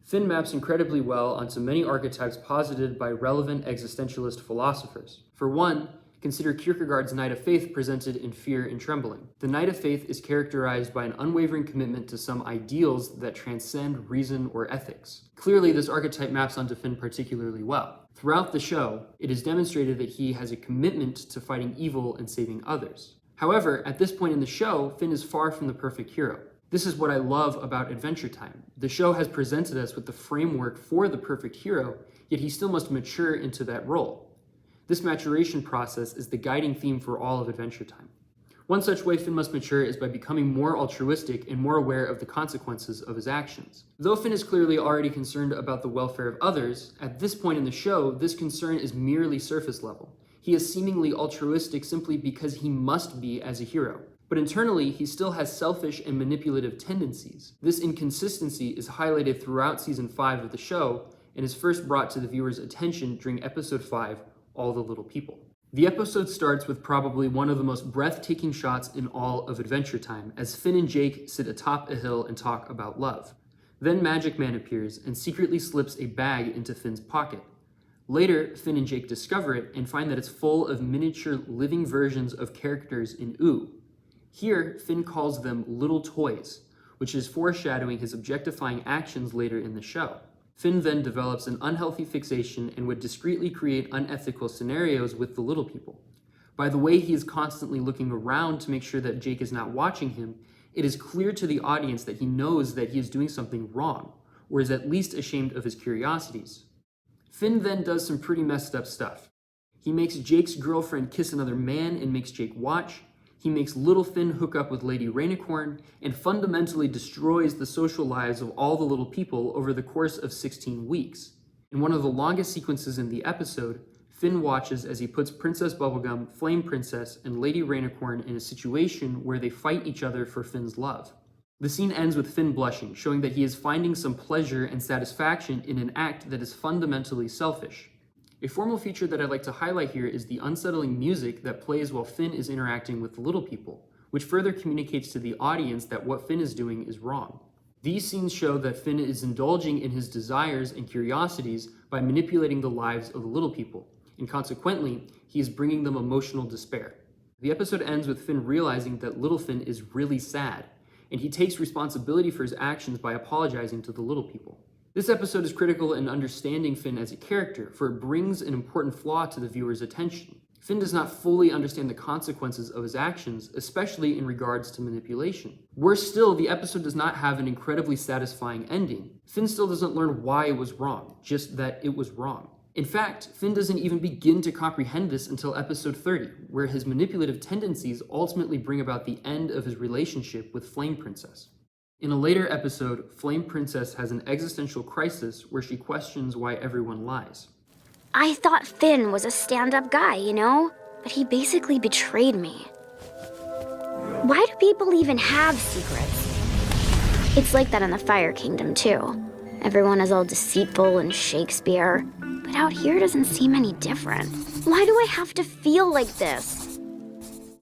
Finn maps incredibly well onto many archetypes posited by relevant existentialist philosophers. For one, consider Kierkegaard's Knight of Faith presented in Fear and Trembling. The Knight of Faith is characterized by an unwavering commitment to some ideals that transcend reason or ethics. Clearly, this archetype maps onto Finn particularly well. Throughout the show, it is demonstrated that he has a commitment to fighting evil and saving others. However, at this point in the show, Finn is far from the perfect hero. This is what I love about Adventure Time. The show has presented us with the framework for the perfect hero, yet he still must mature into that role. This maturation process is the guiding theme for all of Adventure Time. One such way Finn must mature is by becoming more altruistic and more aware of the consequences of his actions. Though Finn is clearly already concerned about the welfare of others, at this point in the show, this concern is merely surface level. He is seemingly altruistic simply because he must be as a hero. But internally, he still has selfish and manipulative tendencies. This inconsistency is highlighted throughout Season 5 of the show and is first brought to the viewer's attention during Episode 5, All the Little People. The episode starts with probably one of the most breathtaking shots in all of Adventure Time, as Finn and Jake sit atop a hill and talk about love. Then Magic Man appears and secretly slips a bag into Finn's pocket. Later, Finn and Jake discover it and find that it's full of miniature living versions of characters in Ooo. Here, Finn calls them little toys, which is foreshadowing his objectifying actions later in the show. Finn then develops an unhealthy fixation and would discreetly create unethical scenarios with the little people. By the way he is constantly looking around to make sure that Jake is not watching him, it is clear to the audience that he knows that he is doing something wrong, or is at least ashamed of his curiosities. Finn then does some pretty messed up stuff. He makes Jake's girlfriend kiss another man and makes Jake watch. He makes little Finn hook up with Lady Rainicorn and fundamentally destroys the social lives of all the little people over the course of 16 weeks. In one of the longest sequences in the episode, Finn watches as he puts Princess Bubblegum, Flame Princess, and Lady Rainicorn in a situation where they fight each other for Finn's love. The scene ends with Finn blushing, showing that he is finding some pleasure and satisfaction in an act that is fundamentally selfish. A formal feature that I'd like to highlight here is the unsettling music that plays while Finn is interacting with the little people, which further communicates to the audience that what Finn is doing is wrong. These scenes show that Finn is indulging in his desires and curiosities by manipulating the lives of the little people, and consequently, he is bringing them emotional despair. The episode ends with Finn realizing that little Finn is really sad, and he takes responsibility for his actions by apologizing to the little people. This episode is critical in understanding Finn as a character, for it brings an important flaw to the viewer's attention. Finn does not fully understand the consequences of his actions, especially in regards to manipulation. Worse still, the episode does not have an incredibly satisfying ending. Finn still doesn't learn why it was wrong, just that it was wrong. In fact, Finn doesn't even begin to comprehend this until episode 30, where his manipulative tendencies ultimately bring about the end of his relationship with Flame Princess. In a later episode, Flame Princess has an existential crisis where she questions why everyone lies. I thought Finn was a stand-up guy, you know? But he basically betrayed me. Why do people even have secrets? It's like that in the Fire Kingdom, too. Everyone is all deceitful and Shakespeare. But out here it doesn't seem any different. Why do I have to feel like this?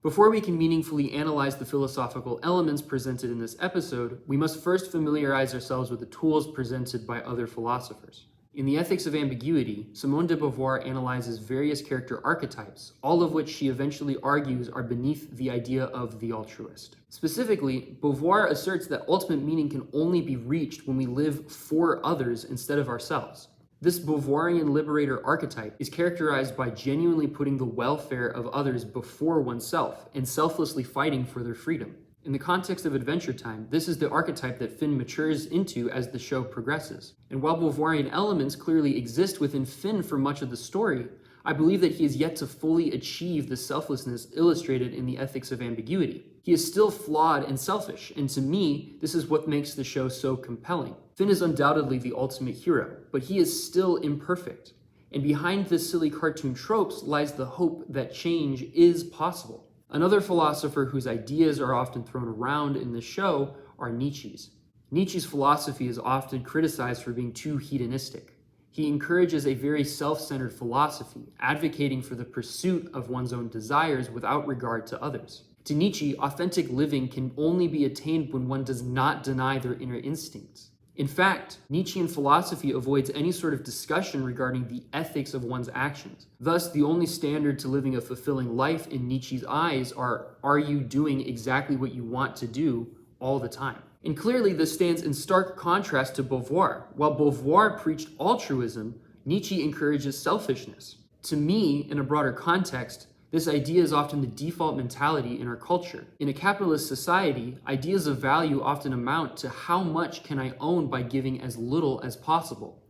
Before we can meaningfully analyze the philosophical elements presented in this episode, we must first familiarize ourselves with the tools presented by other philosophers. In The Ethics of Ambiguity, Simone de Beauvoir analyzes various character archetypes, all of which she eventually argues are beneath the idea of the altruist. Specifically, Beauvoir asserts that ultimate meaning can only be reached when we live for others instead of ourselves. This Beauvoirian liberator archetype is characterized by genuinely putting the welfare of others before oneself and selflessly fighting for their freedom. In the context of Adventure Time, this is the archetype that Finn matures into as the show progresses. And while Beauvoirian elements clearly exist within Finn for much of the story, I believe that he is yet to fully achieve the selflessness illustrated in The Ethics of Ambiguity. He is still flawed and selfish, and to me, this is what makes the show so compelling. Finn is undoubtedly the ultimate hero, but he is still imperfect. And behind the silly cartoon tropes lies the hope that change is possible. Another philosopher whose ideas are often thrown around in the show are Nietzsche's. Nietzsche's philosophy is often criticized for being too hedonistic. He encourages a very self-centered philosophy, advocating for the pursuit of one's own desires without regard to others. To Nietzsche, authentic living can only be attained when one does not deny their inner instincts. In fact, Nietzschean philosophy avoids any sort of discussion regarding the ethics of one's actions. Thus, the only standard to living a fulfilling life in Nietzsche's eyes are you doing exactly what you want to do all the time? And clearly, this stands in stark contrast to Beauvoir. While Beauvoir preached altruism, Nietzsche encourages selfishness. To me, in a broader context, this idea is often the default mentality in our culture. In a capitalist society, ideas of value often amount to how much can I own by giving as little as possible.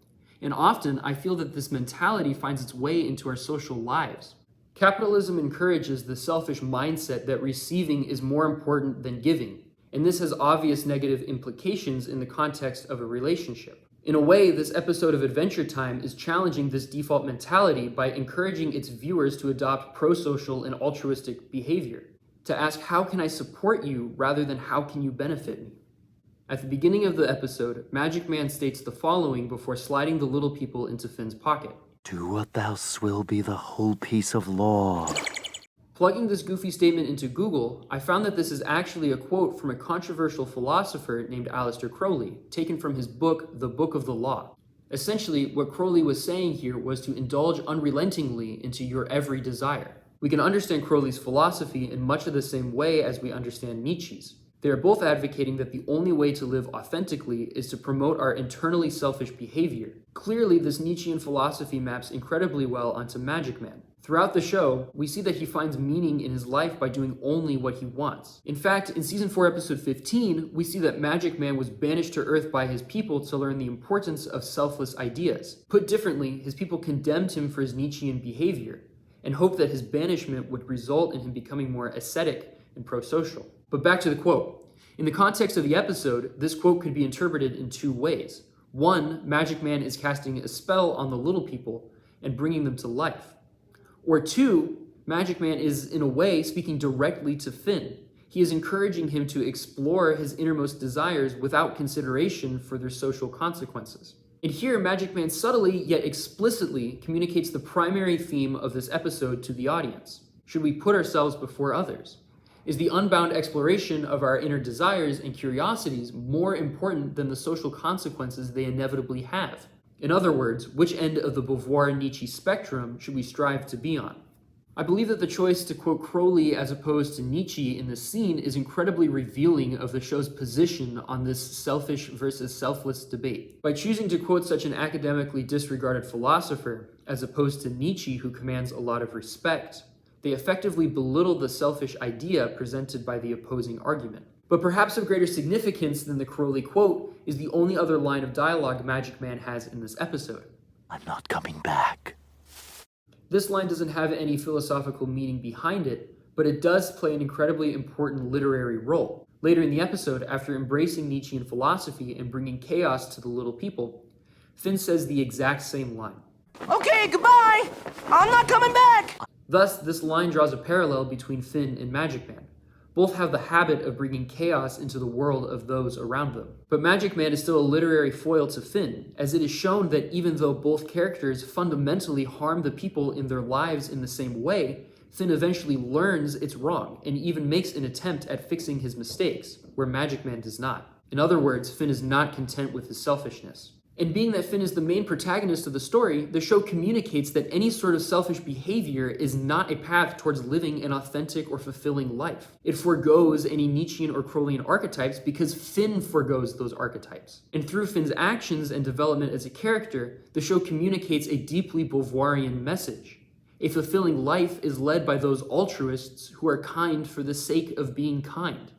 And often, I feel that this mentality finds its way into our social lives. Capitalism encourages the selfish mindset that receiving is more important than giving, and this has obvious negative implications in the context of a relationship. In a way, this episode of Adventure Time is challenging this default mentality by encouraging its viewers to adopt pro-social and altruistic behavior, to ask how can I support you rather than how can you benefit me. At the beginning of the episode, Magic Man states the following before sliding the little people into Finn's pocket. Do what thou swill be the whole piece of law. Plugging this goofy statement into Google, I found that this is actually a quote from a controversial philosopher named Aleister Crowley, taken from his book, The Book of the Law. Essentially, what Crowley was saying here was to indulge unrelentingly into your every desire. We can understand Crowley's philosophy in much of the same way as we understand Nietzsche's. They are both advocating that the only way to live authentically is to promote our internally selfish behavior. Clearly, this Nietzschean philosophy maps incredibly well onto Magic Man. Throughout the show, we see that he finds meaning in his life by doing only what he wants. In fact, in Season 4, Episode 15, we see that Magic Man was banished to Earth by his people to learn the importance of selfless ideas. Put differently, his people condemned him for his Nietzschean behavior, and hoped that his banishment would result in him becoming more ascetic and pro-social. But back to the quote. In the context of the episode, this quote could be interpreted in two ways. One, Magic Man is casting a spell on the little people and bringing them to life. Or two, Magic Man is, in a way, speaking directly to Finn. He is encouraging him to explore his innermost desires without consideration for their social consequences. And here, Magic Man subtly, yet explicitly, communicates the primary theme of this episode to the audience. Should we put ourselves before others? Is the unbound exploration of our inner desires and curiosities more important than the social consequences they inevitably have? In other words, which end of the Beauvoir-Nietzsche spectrum should we strive to be on? I believe that the choice to quote Crowley as opposed to Nietzsche in this scene is incredibly revealing of the show's position on this selfish versus selfless debate. By choosing to quote such an academically disregarded philosopher, as opposed to Nietzsche, who commands a lot of respect, they effectively belittle the selfish idea presented by the opposing argument. But perhaps of greater significance than the Crowley quote is the only other line of dialogue Magic Man has in this episode. I'm not coming back. This line doesn't have any philosophical meaning behind it, but it does play an incredibly important literary role. Later in the episode, after embracing Nietzschean philosophy and bringing chaos to the little people, Finn says the exact same line. Okay, goodbye! I'm not coming back! Thus, this line draws a parallel between Finn and Magic Man. Both have the habit of bringing chaos into the world of those around them. But Magic Man is still a literary foil to Finn, as it is shown that even though both characters fundamentally harm the people in their lives in the same way, Finn eventually learns it's wrong and even makes an attempt at fixing his mistakes, where Magic Man does not. In other words, Finn is not content with his selfishness. And being that Finn is the main protagonist of the story, the show communicates that any sort of selfish behavior is not a path towards living an authentic or fulfilling life. It forgoes any Nietzschean or Crowleyan archetypes because Finn forgoes those archetypes. And through Finn's actions and development as a character, the show communicates a deeply Beauvoirian message. A fulfilling life is led by those altruists who are kind for the sake of being kind.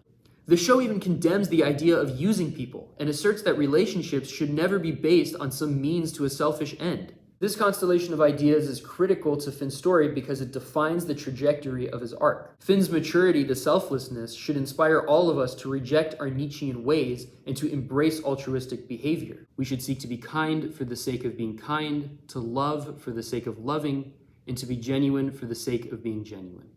The show even condemns the idea of using people and asserts that relationships should never be based on some means to a selfish end. This constellation of ideas is critical to Finn's story because it defines the trajectory of his arc. Finn's maturity to selflessness should inspire all of us to reject our Nietzschean ways and to embrace altruistic behavior. We should seek to be kind for the sake of being kind, to love for the sake of loving, and to be genuine for the sake of being genuine.